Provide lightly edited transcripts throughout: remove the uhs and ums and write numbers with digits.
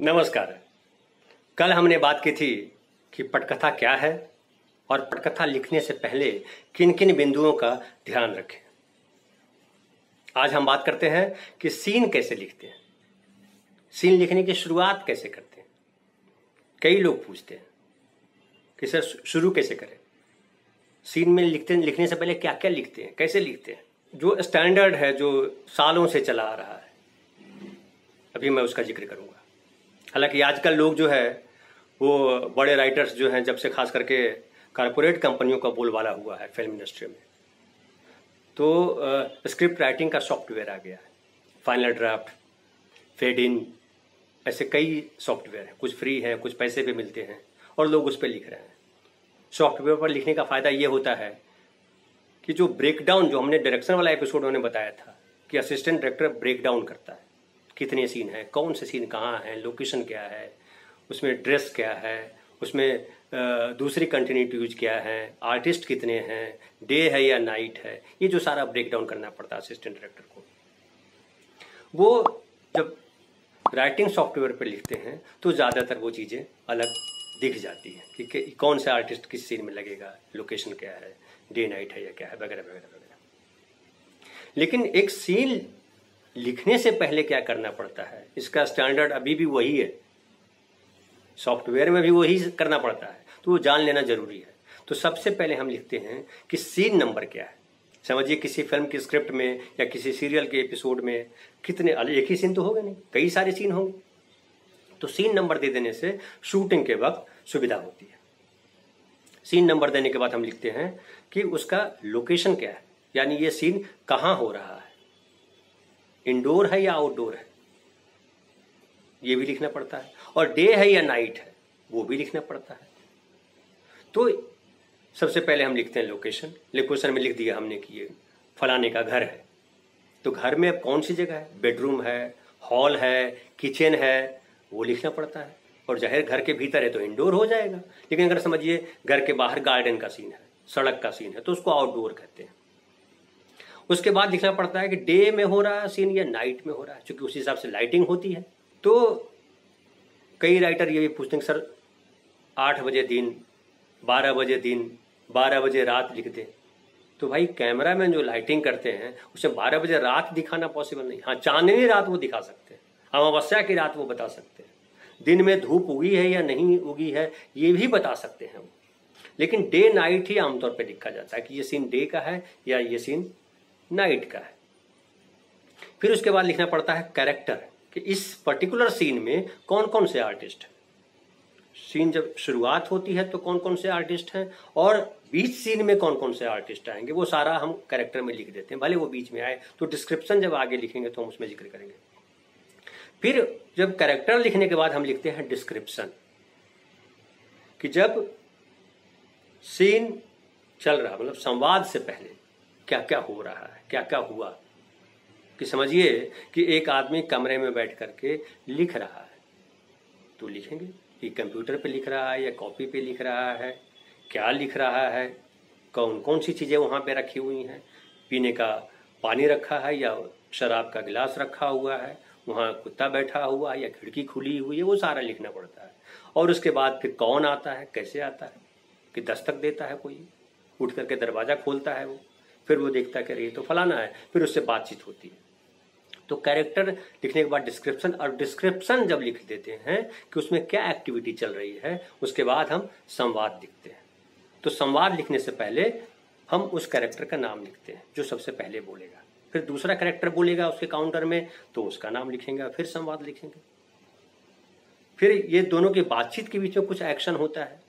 नमस्कार। कल हमने बात की थी कि पटकथा क्या है और पटकथा लिखने से पहले किन किन बिंदुओं का ध्यान रखें। आज हम बात करते हैं कि सीन कैसे लिखते हैं, सीन लिखने की शुरुआत कैसे करते हैं। कई लोग पूछते हैं कि सर शुरू कैसे करें, सीन में लिखने से पहले क्या क्या लिखते हैं, कैसे लिखते हैं। जो स्टैंडर्ड है, जो सालों से चला आ रहा है, अभी मैं उसका जिक्र करूंगा। हालांकि आजकल लोग जो है वो बड़े राइटर्स जो हैं, जब से खास करके कारपोरेट कंपनियों का बोलबाला हुआ है फिल्म इंडस्ट्री में, तो स्क्रिप्ट राइटिंग का सॉफ्टवेयर आ गया है। फाइनल ड्राफ्ट, फेड इन, ऐसे कई सॉफ्टवेयर हैं। कुछ फ्री हैं, कुछ पैसे पे मिलते हैं और लोग उस पर लिख रहे हैं। सॉफ्टवेयर पर लिखने का फ़ायदा ये होता है कि जो ब्रेकडाउन, जो हमने डायरेक्शन वाला एपिसोड में बताया था कि असिस्टेंट डायरेक्टर ब्रेकडाउन करता है, कितने सीन हैं, कौन से सीन कहाँ हैं, लोकेशन क्या है, उसमें ड्रेस क्या है, उसमें दूसरी कंटिन्यूटी यूज क्या है, आर्टिस्ट कितने हैं, डे है या नाइट है, ये जो सारा ब्रेकडाउन करना पड़ता है असिस्टेंट डायरेक्टर को। वो जब राइटिंग सॉफ्टवेयर पर लिखते हैं तो ज़्यादातर वो चीज़ें अलग दिख जाती हैं कि कौन सा आर्टिस्ट किस सीन में लगेगा, लोकेशन क्या है, डे नाइट है या क्या है, वगैरह वगैरह वगैरह। लेकिन एक सीन लिखने से पहले क्या करना पड़ता है, इसका स्टैंडर्ड अभी भी वही है, सॉफ्टवेयर में भी वही करना पड़ता है, तो वो जान लेना जरूरी है। तो सबसे पहले हम लिखते हैं कि सीन नंबर क्या है। समझिए किसी फिल्म की स्क्रिप्ट में या किसी सीरियल के एपिसोड में कितने, एक ही सीन तो होगा नहीं, कई सारे सीन होंगे, तो सीन नंबर दे देने से शूटिंग के वक्त सुविधा होती है। सीन नंबर देने के बाद हम लिखते हैं कि उसका लोकेशन क्या है, यानी ये सीन कहाँ हो रहा है, इंडोर है या आउटडोर है, ये भी लिखना पड़ता है, और डे है या नाइट है, वो भी लिखना पड़ता है। तो सबसे पहले हम लिखते हैं लोकेशन। लोकेशन में लिख दिया हमने कि ये फलाने का घर है, तो घर में अब कौन सी जगह है, बेडरूम है, हॉल है, किचन है, वो लिखना पड़ता है। और जाहिर घर के भीतर है तो इंडोर हो जाएगा, लेकिन अगर समझिए घर के बाहर गार्डन का सीन है, सड़क का सीन है, तो उसको आउटडोर कहते हैं। उसके बाद लिखना पड़ता है कि डे में हो रहा है सीन या नाइट में हो रहा है, क्योंकि उस हिसाब से लाइटिंग होती है। तो कई राइटर ये भी पूछते हैं सर 8 बजे दिन, 12 बजे दिन, 12 बजे रात लिख दें। तो भाई कैमरा में जो लाइटिंग करते हैं उसे 12 बजे रात दिखाना पॉसिबल नहीं। हाँ, चांदनी रात वो दिखा सकते हैं, अमावस्या की रात वो बता सकते हैं, दिन में धूप उगी है या नहीं उगी है ये भी बता सकते हैं वो। लेकिन डे नाइट ही आमतौर पर लिखा जाता है कि ये सीन डे का है या ये सीन नाइट का है। फिर उसके बाद लिखना पड़ता है कैरेक्टर, कि इस पर्टिकुलर सीन में कौन कौन से आर्टिस्ट हैं। सीन जब शुरुआत होती है तो कौन कौन से आर्टिस्ट हैं, और बीच सीन में कौन कौन से आर्टिस्ट आएंगे, वो सारा हम कैरेक्टर में लिख देते हैं। भले वो बीच में आए तो डिस्क्रिप्शन जब आगे लिखेंगे तो हम उसमें जिक्र करेंगे। फिर जब कैरेक्टर लिखने के बाद हम लिखते हैं डिस्क्रिप्शन, कि जब सीन चल रहा, मतलब संवाद से पहले क्या क्या हो रहा है, क्या क्या हुआ। कि समझिए कि एक आदमी कमरे में बैठ करके लिख रहा है, तो लिखेंगे कि कंप्यूटर पे लिख रहा है या कॉपी पे लिख रहा है, क्या लिख रहा है, कौन कौन सी चीज़ें वहाँ पे रखी हुई हैं, पीने का पानी रखा है या शराब का गिलास रखा हुआ है, वहाँ कुत्ता बैठा हुआ है या खिड़की खुली हुई है, वो सारा लिखना पड़ता है। और उसके बाद फिर कौन आता है, कैसे आता है, कि दस्तक देता है कोई, उठ करके दरवाज़ा खोलता है वो, फिर वो देखता है कि ये तो फलाना है, फिर उससे बातचीत होती है। तो कैरेक्टर लिखने के बाद डिस्क्रिप्शन, और डिस्क्रिप्शन जब लिख देते हैं कि उसमें क्या एक्टिविटी चल रही है, उसके बाद हम संवाद लिखते हैं। तो संवाद लिखने से पहले हम उस कैरेक्टर का नाम लिखते हैं जो सबसे पहले बोलेगा, फिर दूसरा कैरेक्टर बोलेगा उसके काउंटर में तो उसका नाम लिखेंगे, फिर संवाद लिखेंगे। फिर ये दोनों की बातचीत के बीच में कुछ एक्शन होता है,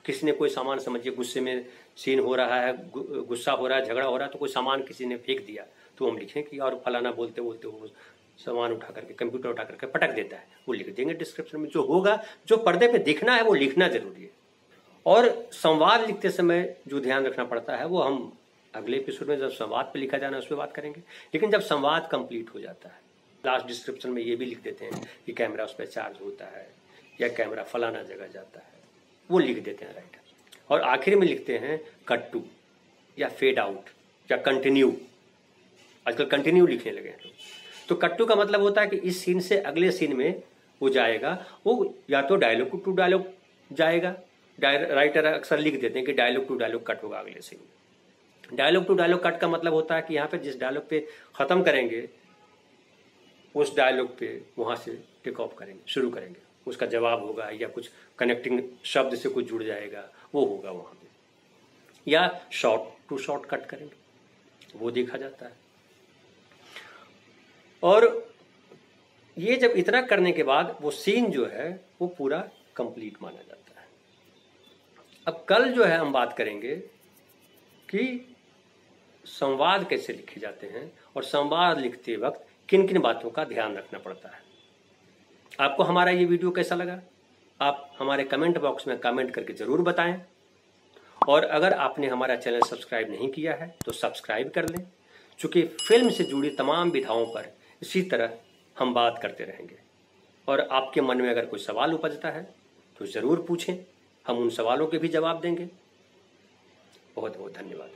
किसी ने कोई सामान, समझिए गुस्से में सीन हो रहा है, गुस्सा हो रहा है, झगड़ा हो रहा है, तो कोई सामान किसी ने फेंक दिया, तो हम लिखें कि और फलाना बोलते बोलते वो सामान उठा करके, कंप्यूटर उठा करके पटक देता है, वो लिख देंगे डिस्क्रिप्शन में। जो होगा, जो पर्दे पे दिखना है वो लिखना जरूरी है। और संवाद लिखते समय जो ध्यान रखना पड़ता है वो हम अगले एपिसोड में जब संवाद पे लिखा जाना है उस पर बात करेंगे। लेकिन जब संवाद कंप्लीट हो जाता है, लास्ट डिस्क्रिप्शन में ये भी लिख देते हैं कि कैमरा उस पर चार्ज होता है या कैमरा फलाना जगह जाता है, वो लिख देते हैं राइटर। और आखिर में लिखते हैं कट टू या फेड आउट या कंटिन्यू। आजकल कंटिन्यू लिखने लगे हैं। तो कट टू का मतलब होता है कि इस सीन से अगले सीन में वो जाएगा, वो या तो डायलॉग टू डायलॉग जाएगा। राइटर अक्सर लिख देते हैं कि डायलॉग टू डायलॉग कट होगा अगले सीन में। डायलॉग टू डायलॉग कट का मतलब होता है कि यहाँ पे जिस डायलॉग पे खत्म करेंगे उस डायलॉग पे वहां से टेक ऑफ करेंगे, शुरू करेंगे, उसका जवाब होगा या कुछ कनेक्टिंग शब्द से कुछ जुड़ जाएगा, वो होगा वहां पे। या शॉर्ट टू शॉर्ट कट करेंगे, वो देखा जाता है। और ये जब इतना करने के बाद वो सीन जो है वो पूरा कंप्लीट माना जाता है। अब कल जो है हम बात करेंगे कि संवाद कैसे लिखे जाते हैं और संवाद लिखते वक्त किन किन बातों का ध्यान रखना पड़ता है। आपको हमारा ये वीडियो कैसा लगा आप हमारे कमेंट बॉक्स में कमेंट करके जरूर बताएं। और अगर आपने हमारा चैनल सब्सक्राइब नहीं किया है तो सब्सक्राइब कर लें, चूंकि फिल्म से जुड़ी तमाम विधाओं पर इसी तरह हम बात करते रहेंगे। और आपके मन में अगर कोई सवाल उपजता है तो ज़रूर पूछें, हम उन सवालों के भी जवाब देंगे। बहुत बहुत धन्यवाद।